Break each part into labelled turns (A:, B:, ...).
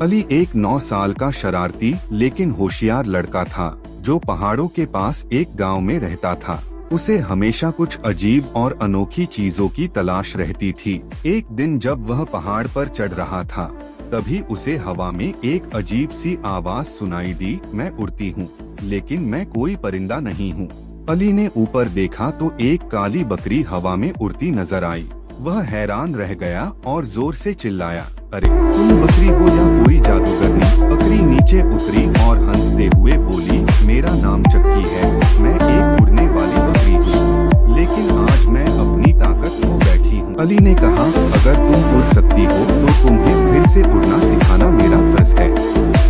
A: अली एक 9 साल का शरारती लेकिन होशियार लड़का था जो पहाड़ों के पास एक गांव में रहता था। उसे हमेशा कुछ अजीब और अनोखी चीजों की तलाश रहती थी। एक दिन जब वह पहाड़ पर चढ़ रहा था तभी उसे हवा में एक अजीब सी आवाज सुनाई दी, मैं उड़ती हूँ लेकिन मैं कोई परिंदा नहीं हूँ। अली ने ऊपर देखा तो एक काली बकरी हवा में उड़ती नजर आई। वह हैरान रह गया और जोर से चिल्लाया, अरे तुम बकरी हो या कोई जादूगरनी? बकरी नीचे उतरी और हंसते हुए बोली, मेरा नाम चक्की है, मैं एक उड़ने वाली बकरी हूँ, लेकिन आज मैं अपनी ताकत खो बैठी हूँ। अली ने कहा, अगर तुम उड़ सकती हो तो तुम्हें फिर से उड़ना सिखाना मेरा फर्ज है।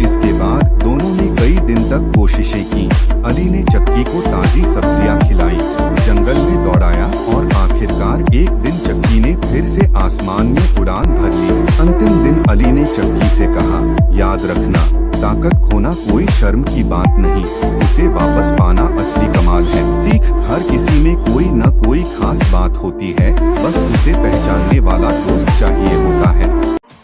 A: इसके बाद दोनों ने कई दिन तक कोशिशें की। अली ने चक्की को ताजी सब्जियां खिलाई, जंगल में दौड़ाया और आखिरकार एक दिन चक्की ने फिर से आसमान में उड़ान भर ली। अंतिम दिन अली ने चक्की से कहा, याद रखना, ताकत खोना कोई शर्म की बात नहीं, उसे वापस पाना असली कमाल है। सीख, हर किसी में कोई न कोई खास बात होती है, बस उसे पहचानने वाला दोस्त चाहिए होता है।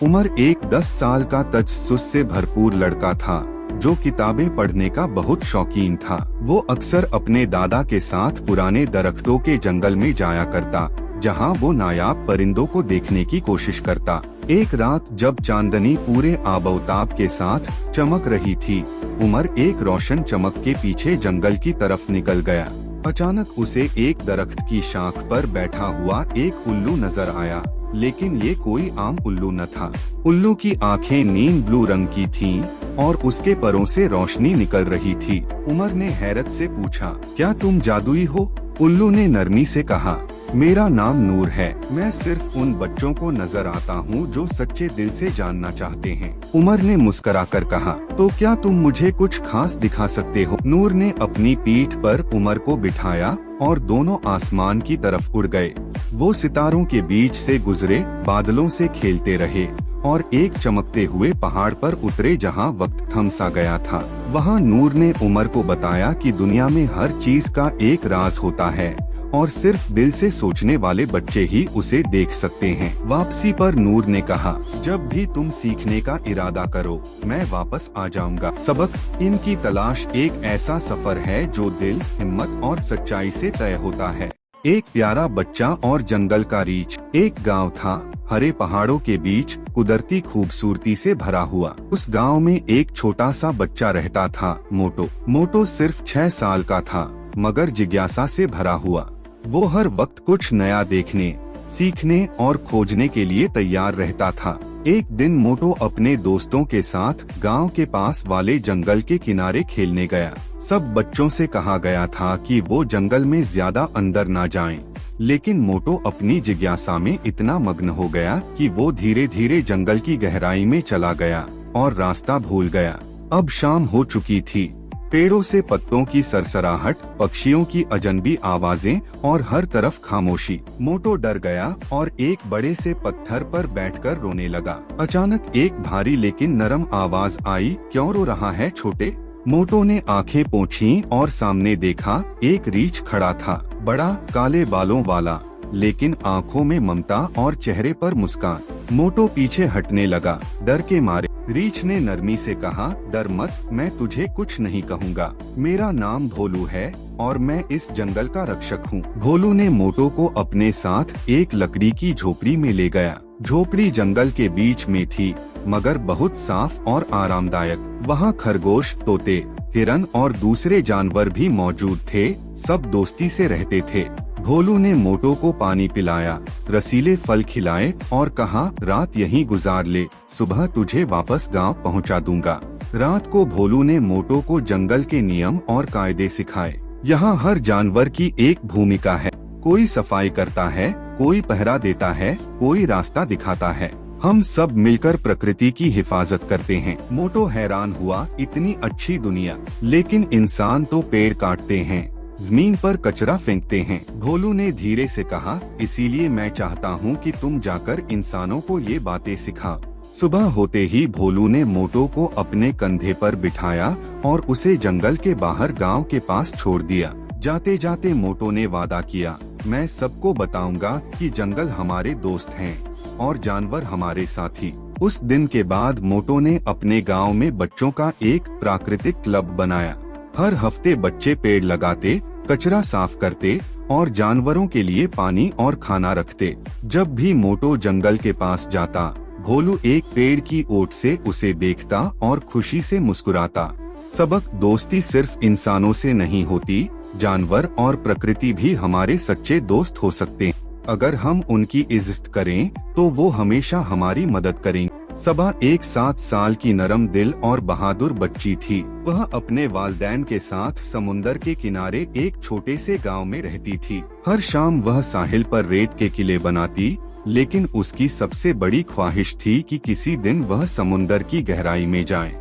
A: उमर एक 10 साल का तजस्सुस से भरपूर लड़का था जो किताबें पढ़ने का बहुत शौकीन था। वो अक्सर अपने दादा के साथ पुराने दरख्तों के जंगल में जाया करता, जहां वो नायाब परिंदों को देखने की कोशिश करता। एक रात जब चांदनी पूरे आबोताब के साथ चमक रही थी, उमर एक रोशन चमक के पीछे जंगल की तरफ निकल गया। अचानक उसे एक दरख्त की शाख पर बैठा हुआ एक उल्लू नजर आया, लेकिन ये कोई आम उल्लू न था। उल्लू की आंखें नीम ब्लू रंग की थीं और उसके परों से रोशनी निकल रही थी। उमर ने हैरत से पूछा, क्या तुम जादुई हो? उल्लू ने नरमी से कहा, मेरा नाम नूर है, मैं सिर्फ उन बच्चों को नजर आता हूँ जो सच्चे दिल से जानना चाहते हैं। उमर ने मुस्कुराकर कहा, तो क्या तुम मुझे कुछ खास दिखा सकते हो? नूर ने अपनी पीठ पर उमर को बिठाया और दोनों आसमान की तरफ उड़ गए। वो सितारों के बीच से गुजरे, बादलों से खेलते रहे और एक चमकते हुए पहाड़ पर उतरे जहां वक्त थम सा गया था। वहां नूर ने उमर को बताया कि दुनिया में हर चीज का एक राज होता है और सिर्फ दिल से सोचने वाले बच्चे ही उसे देख सकते हैं। वापसी पर नूर ने कहा, जब भी तुम सीखने का इरादा करो मैं वापस आ जाऊंगा। सबक, इनकी तलाश एक ऐसा सफर है जो दिल, हिम्मत और सच्चाई से तय होता है। एक प्यारा बच्चा और जंगल का रीछ। एक गांव था, हरे पहाड़ों के बीच, कुदरती खूबसूरती से भरा हुआ। उस गांव में एक छोटा सा बच्चा रहता था, मोटो। मोटो सिर्फ 6 साल का था, मगर जिज्ञासा से भरा हुआ। वो हर वक्त कुछ नया देखने, सीखने और खोजने के लिए तैयार रहता था। एक दिन मोटो अपने दोस्तों के साथ गांव के पास वाले जंगल के किनारे खेलने गया। सब बच्चों से कहा गया था कि वो जंगल में ज्यादा अंदर ना जाएं, लेकिन मोटो अपनी जिज्ञासा में इतना मग्न हो गया कि वो धीरे धीरे जंगल की गहराई में चला गया और रास्ता भूल गया। अब शाम हो चुकी थी। पेड़ों से पत्तों की सरसराहट, पक्षियों की अजनबी आवाजें और हर तरफ खामोशी। मोटो डर गया और एक बड़े से पत्थर पर बैठकर रोने लगा। अचानक एक भारी लेकिन नरम आवाज आई, क्यों रो रहा है छोटे? मोटो ने आंखें पोंछी और सामने देखा, एक रीछ खड़ा था, बड़ा, काले बालों वाला, लेकिन आंखों में ममता और चेहरे पर मुस्कान। मोटो पीछे हटने लगा, डर के मारे। रीछ ने नरमी से कहा, डर मत, मैं तुझे कुछ नहीं कहूँगा। मेरा नाम भोलू है और मैं इस जंगल का रक्षक हूँ। भोलू ने मोटो को अपने साथ एक लकड़ी की झोपड़ी में ले गया। झोपड़ी जंगल के बीच में थी, मगर बहुत साफ और आरामदायक। वहाँ खरगोश, तोते, हिरन और दूसरे जानवर भी मौजूद थे। सब दोस्ती से रहते थे। भोलू ने मोटो को पानी पिलाया, रसीले फल खिलाए और कहा, रात यहीं गुजार ले, सुबह तुझे वापस गांव पहुंचा दूंगा। रात को भोलू ने मोटो को जंगल के नियम और कायदे सिखाए। यहाँ हर जानवर की एक भूमिका है, कोई सफाई करता है, कोई पहरा देता है, कोई रास्ता दिखाता है। हम सब मिलकर प्रकृति की हिफाजत करते हैं। मोटो हैरान हुआ, इतनी अच्छी दुनिया, लेकिन इंसान तो पेड़ काटते हैं, जमीन पर कचरा फेंकते हैं। भोलू ने धीरे से कहा, इसीलिए मैं चाहता हूँ कि तुम जाकर इंसानों को ये बातें सिखाओ। सुबह होते ही भोलू ने मोटो को अपने कंधे पर बिठाया और उसे जंगल के बाहर गांव के पास छोड़ दिया। जाते जाते मोटो ने वादा किया, मैं सबको बताऊंगा कि जंगल हमारे दोस्त हैं और जानवर हमारे साथी। उस दिन के बाद मोटो ने अपने गांव में बच्चों का एक प्राकृतिक क्लब बनाया। हर हफ्ते बच्चे पेड़ लगाते, कचरा साफ करते और जानवरों के लिए पानी और खाना रखते। जब भी मोटो जंगल के पास जाता, भोलू एक पेड़ की ओट से उसे देखता और खुशी से मुस्कुराता। सबक दोस्ती सिर्फ इंसानों से नहीं होती, जानवर और प्रकृति भी हमारे सच्चे दोस्त हो सकते हैं। अगर हम उनकी इज्जत करें तो वो हमेशा हमारी मदद करेंगे। सबा एक 7 साल की नरम दिल और बहादुर बच्ची थी। वह अपने वालिदैन के साथ समुंदर के किनारे एक छोटे से गांव में रहती थी। हर शाम वह साहिल पर रेत के किले बनाती, लेकिन उसकी सबसे बड़ी ख्वाहिश थी कि किसी दिन वह समुंदर की गहराई में जाए।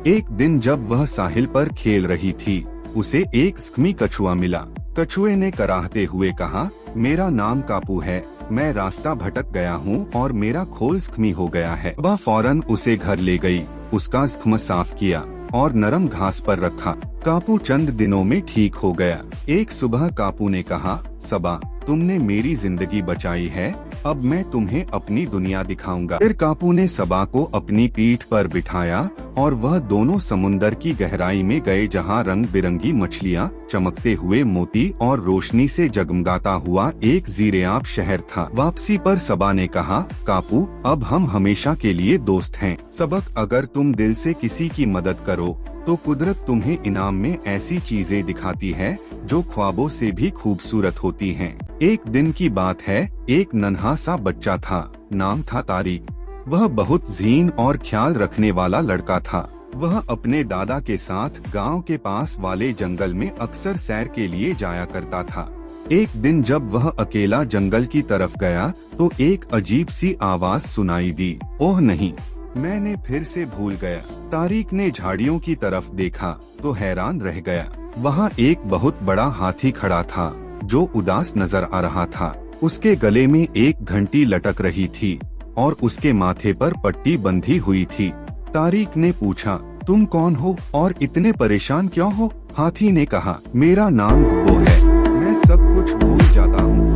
A: एक दिन जब वह साहिल पर खेल रही थी, उसे एक स्क्मी कछुआ मिला। कछुए ने कराहते हुए कहा, मेरा नाम कापू है, मैं रास्ता भटक गया हूँ और मेरा खोल स्क्मी हो गया है। वह फौरन उसे घर ले गई, उसका स्क्म साफ किया और नरम घास पर रखा। कापू चंद दिनों में ठीक हो गया। एक सुबह कापू ने कहा, सबा, तुमने मेरी जिंदगी बचाई है, अब मैं तुम्हें अपनी दुनिया दिखाऊंगा। फिर कापू ने सबा को अपनी पीठ पर बिठाया और वह दोनों समुंदर की गहराई में गए, जहां रंग बिरंगी मछलियां, चमकते हुए मोती और रोशनी से जगमगाता हुआ एक जीरेआब शहर था। वापसी पर सबा ने कहा, कापू, अब हम हमेशा के लिए दोस्त हैं। सबक, अगर तुम दिल से किसी की मदद करो तो कुदरत तुम्हें इनाम में ऐसी चीजें दिखाती है जो ख्वाबों से भी खूबसूरत होती हैं। एक दिन की बात है, एक नन्हा सा बच्चा था, नाम था तारिक। वह बहुत ज़हीन और ख्याल रखने वाला लड़का था। वह अपने दादा के साथ गांव के पास वाले जंगल में अक्सर सैर के लिए जाया करता था। एक दिन जब वह अकेला जंगल की तरफ गया तो एक अजीब सी आवाज सुनाई दी। ओह नहीं, मैंने फिर से भूल गया। तारिक ने झाड़ियों की तरफ देखा तो हैरान रह गया। वहाँ एक बहुत बड़ा हाथी खड़ा था जो उदास नजर आ रहा था। उसके गले में एक घंटी लटक रही थी और उसके माथे पर पट्टी बंधी हुई थी। तारिक ने पूछा, तुम कौन हो और इतने परेशान क्यों हो? हाथी ने कहा, मेरा नाम गुब्बो है, मैं सब कुछ भूल जाता हूँ।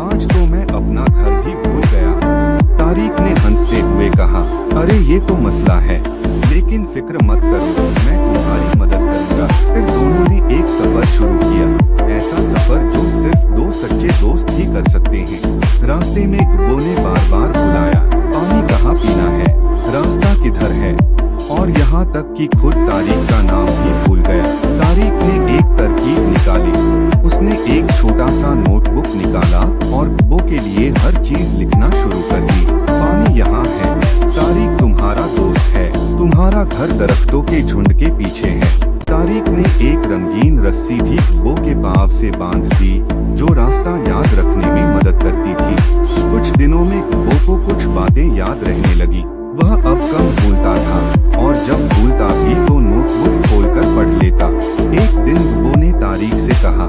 A: आज तो मैं अपना घर भी भूल गया। तारिक ने हंसते हुए कहा, अरे ये तो मसला है, लेकिन फिक्र मत करो, मैं तुम्हारी मदद करूंगा। फिर दोनों ने एक सफर शुरू किया, ऐसा सफर जो सिर्फ 2 सच्चे दोस्त ही कर सकते हैं। रास्ते में गुब्बो ने बार बार बुलाया, पानी कहाँ पीना है, रास्ता किधर है, और यहाँ तक कि खुद तारिक का नाम भी भूल गया। तारिक ने एक तरकीब निकाली, उसने एक छोटा सा नोटबुक निकाला और गुब्बो के लिए हर चीज लिखना शुरू कर दी। पानी यहाँ है, तारिक तुम्हारा दोस्त है, तुम्हारा घर दरख्तों के झुंड के पीछे है। तारिक ने एक रंगीन रस्सी भी गुब्बो के पाँव से बांध दी, जो रास्ता याद रखने में मदद करती थी। कुछ दिनों में गुब्बो को कुछ बातें याद रहने लगी। वह अब कम भूलता था और जब भूलता भी तो नोटबुक खोलकर पढ़ लेता। एक दिन गुब्बो ने तारिक से कहा,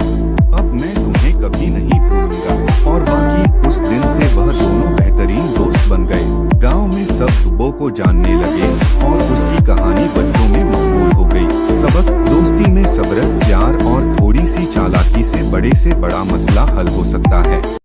A: अब मैं तुम्हें कभी नहीं भूलूंगा। और वाकई उस दिन से वह दोनों बेहतरीन दोस्त बन गए। गांव में सब गुब्बो को जानने लगे और उसकी कहानी बच्चों में मकबूल हो गई। सबक, दोस्ती में सब्र, प्यार और थोड़ी सी चालाकी से बड़े से बड़ा मसला हल हो सकता है।